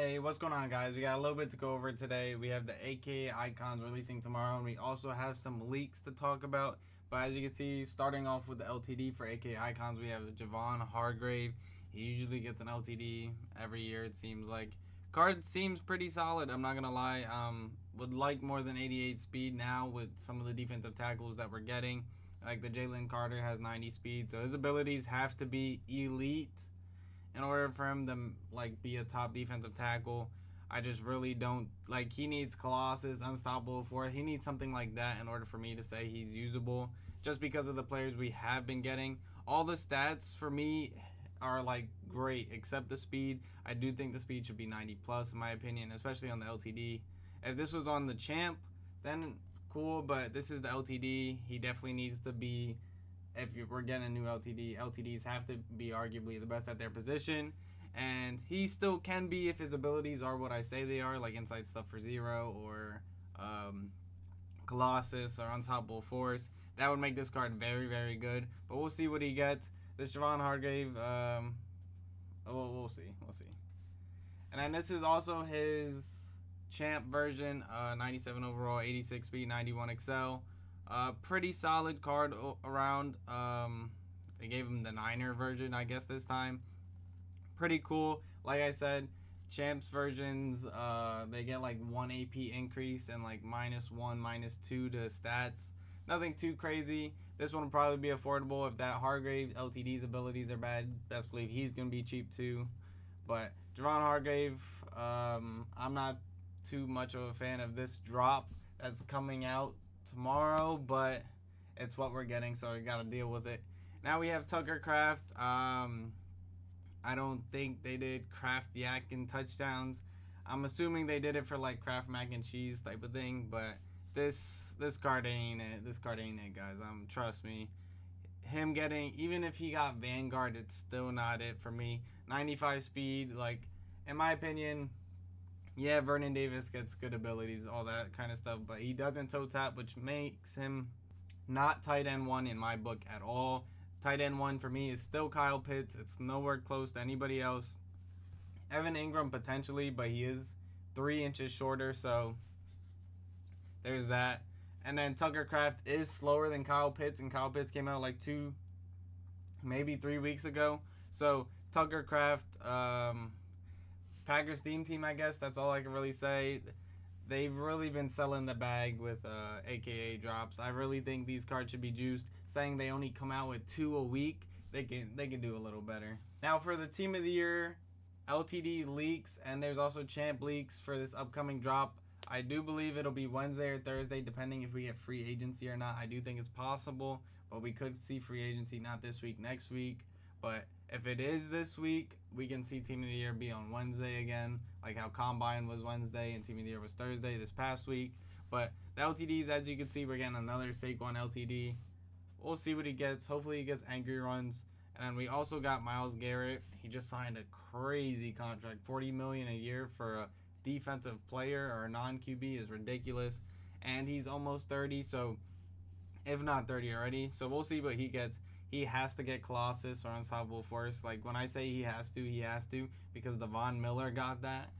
Hey, what's going on, guys? We got a little bit to go over today. We have the Aka Icons releasing tomorrow, and we also have some leaks to talk about. But as you can see, starting off with the LTD for Aka Icons, we have Javon Hargrave. He usually gets an LTD every year, it seems like. Card seems pretty solid, I'm not going to lie. Would like more than 88 speed now with some of the defensive tackles that we're getting. Like the Jalen Carter has 90 speed, so his abilities have to be elite in order for him to be a top defensive tackle. I just really don't like. He needs Colossus, Unstoppable Force. He needs something like that in order for me to say he's usable. Just because of the players we have been getting, all the stats for me are like great except the speed. I do think the speed should be 90 plus in my opinion, especially on the LTD. If this was on the champ, then cool. But this is the LTD. He definitely needs to be. If we're getting a new LTD, LTDs have to be arguably the best at their position. And he still can be if his abilities are what I say they are, like Inside Stuff for Zero or Colossus or Unstoppable Force. That would make this card very, very good. But we'll see what he gets. This Javon Hargrave, we'll see. We'll see. And then this is also his champ version, 97 overall, 86 speed, 91 excel. Pretty solid card around. They gave him the Niner version, I guess, this time. Pretty cool. Like I said, champs versions, they get like 1 AP increase and like -1, -2 to stats. Nothing too crazy. This one will probably be affordable. If that Hargrave LTD's abilities are bad, best believe he's going to be cheap too. But Javon Hargrave, I'm not too much of a fan of this drop that's coming out tomorrow, but it's what we're getting, so we gotta deal with it. Now we have Tucker Craft. I don't think they did Kraft Yak and touchdowns. I'm assuming they did it for like Kraft mac and cheese type of thing, but this card ain't it. This card ain't it, guys. Trust me. Him getting, even if he got Vanguard, it's still not it for me. 95 speed, like in my opinion. Yeah, Vernon Davis gets good abilities, all that kind of stuff, but he doesn't toe tap, which makes him not tight end 1 in my book at all. Tight end 1 for me is still Kyle Pitts. It's nowhere close to anybody else. Evan Ingram potentially, but he is 3 inches shorter, so there's that. And then Tucker Craft is slower than Kyle Pitts, and Kyle Pitts came out like 2, maybe 3 weeks ago. So Tucker Craft, Packers theme team, I guess. That's all I can really say. They've really been selling the bag with AKA drops. I really think these cards should be juiced. Saying they only come out with 2 a week, they can do a little better. Now for the team of the year, LTD leaks, and there's also champ leaks for this upcoming drop. I do believe it'll be Wednesday or Thursday, depending if we get free agency or not. I do think it's possible, but we could see free agency not this week, next week. But if it is this week, we can see Team of the Year be on Wednesday again, like how Combine was Wednesday and Team of the Year was Thursday this past week. But the LTDs, as you can see, we're getting another Saquon LTD. We'll see what he gets. Hopefully he gets angry runs. And then we also got Myles Garrett. He just signed a crazy contract. $40 million a year for a defensive player or a non-QB is ridiculous. And he's almost 30, so if not 30 already. So we'll see what he gets. He has to get Colossus or Unstoppable Force. Like, when I say he has to, because Devon Miller got that.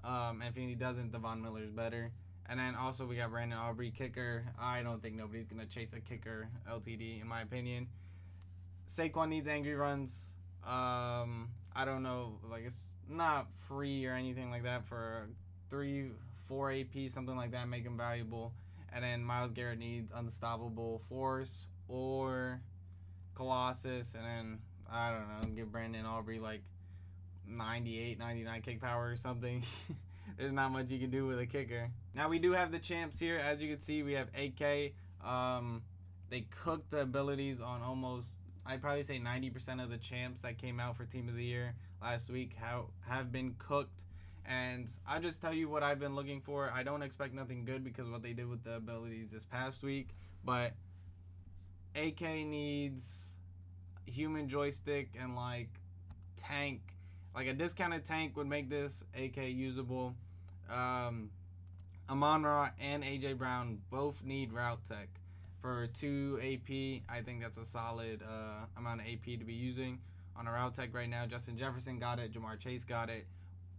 If he doesn't, Devon Miller's better. And then also we got Brandon Aubrey, kicker. I don't think nobody's going to chase a kicker LTD, in my opinion. Saquon needs angry runs. I don't know. Like, it's not free or anything like that for 3-4 AP, something like that, make him valuable. And then Myles Garrett needs Unstoppable Force or Colossus, and then I don't know, give Brandon Aubrey like 98, 99 kick power or something. There's not much you can do with a kicker. Now we do have the champs here. As you can see, we have AK. They cooked the abilities on almost, I'd probably say 90% of the champs that came out for Team of the Year last week have been cooked. And I'll just tell you what I've been looking for. I don't expect nothing good because of what they did with the abilities this past week, but AK needs human joystick and like tank. Like a discounted tank would make this AK usable. Amon-Ra and AJ Brown both need route tech for 2 AP. I think that's a solid amount of AP to be using on a route tech right now. Justin Jefferson got it. Jamar Chase got it.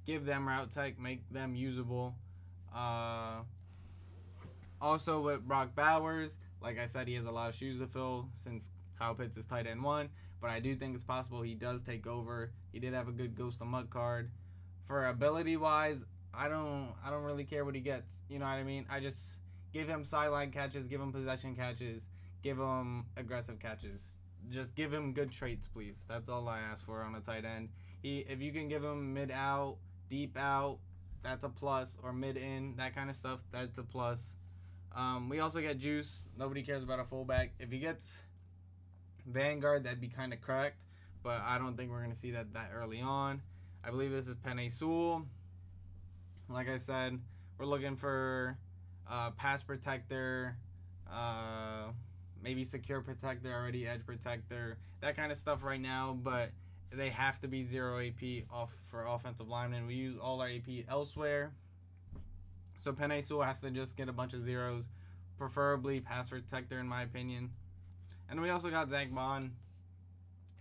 give them route tech, make them usable. Also with Brock Bowers, like I said, he has a lot of shoes to fill since Kyle Pitts is tight end 1, but I do think it's possible he does take over. He did have a good Ghost of Mud card. For ability wise, I don't really care what he gets. You know what I mean? I just give him sideline catches, give him possession catches, give him aggressive catches. Just give him good traits, please. That's all I ask for on a tight end. If you can give him mid out, deep out, that's a plus, or mid in, that kind of stuff, that's a plus. We also get Juice. Nobody cares about a fullback. If he gets Vanguard, that'd be kind of cracked, but I don't think we're going to see that early on. I believe this is Penei Sewell. Like I said, we're looking for pass protector, maybe secure protector, already edge protector, that kind of stuff right now, but they have to be 0 AP for offensive linemen. We use all our AP elsewhere. So Penei Sewell has to just get a bunch of zeros, preferably pass protector in my opinion. And we also got Zach Bond.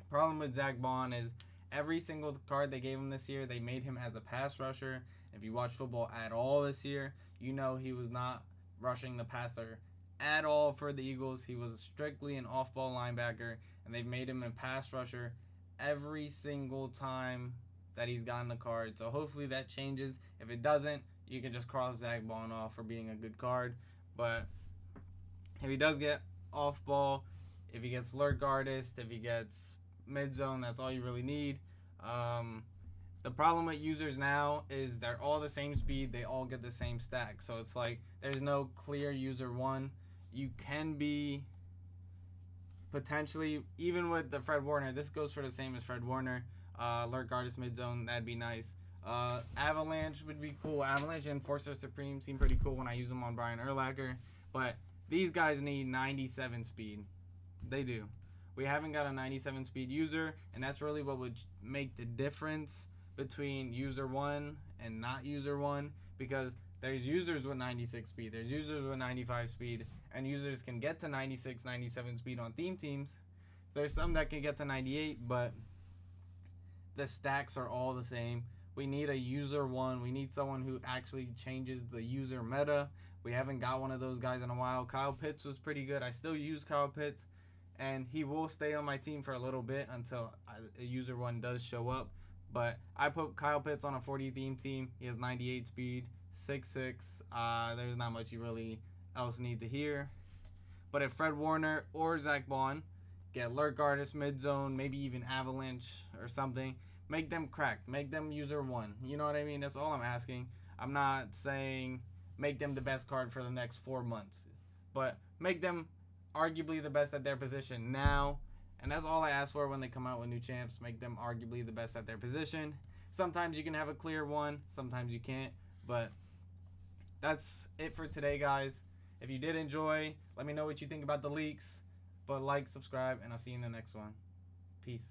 Problem with Zach Bond is every single card they gave him this year, they made him as a pass rusher. If you watch football at all this year, you know he was not rushing the passer at all for the Eagles. He was strictly an off-ball linebacker, and they've made him a pass rusher every single time that he's gotten the card. So hopefully that changes. If it doesn't, you can just cross Zach Bond off for being a good card. But if he does get off-ball, if he gets lurk artist, if he gets mid-zone, that's all you really need. The problem with users now is they're all the same speed. They all get the same stack. So it's like there's no clear user 1. You can be potentially, even with the Fred Warner, this goes for the same as Fred Warner. Lurk artist mid-zone, that'd be nice. Avalanche would be cool. Avalanche and Enforcer Supreme seem pretty cool when I use them on Brian Urlacher. But these guys need 97 speed. They do. We haven't got a 97 speed user, and that's really what would make the difference between user 1 and not user 1, because there's users with 96 speed, there's users with 95 speed, and users can get to 96, 97 speed on theme teams. There's some that can get to 98, but the stacks are all the same. We need a user 1. We need someone who actually changes the user meta. We haven't got one of those guys in a while. Kyle Pitts was pretty good. I still use Kyle Pitts, and he will stay on my team for a little bit until a user 1 does show up. But I put Kyle Pitts on a 40 theme team. He has 98 speed, 6'6". There's not much you really else need to hear. But if Fred Warner or Zach Bond get lurk artist mid-zone, maybe even Avalanche or something, make them cracked. Make them user 1. You know what I mean? That's all I'm asking. I'm not saying make them the best card for the next 4 months. But make them arguably the best at their position now. And that's all I ask for when they come out with new champs. Make them arguably the best at their position. Sometimes you can have a clear one. Sometimes you can't. But that's it for today, guys. If you did enjoy, let me know what you think about the leaks. But like, subscribe, and I'll see you in the next one. Peace.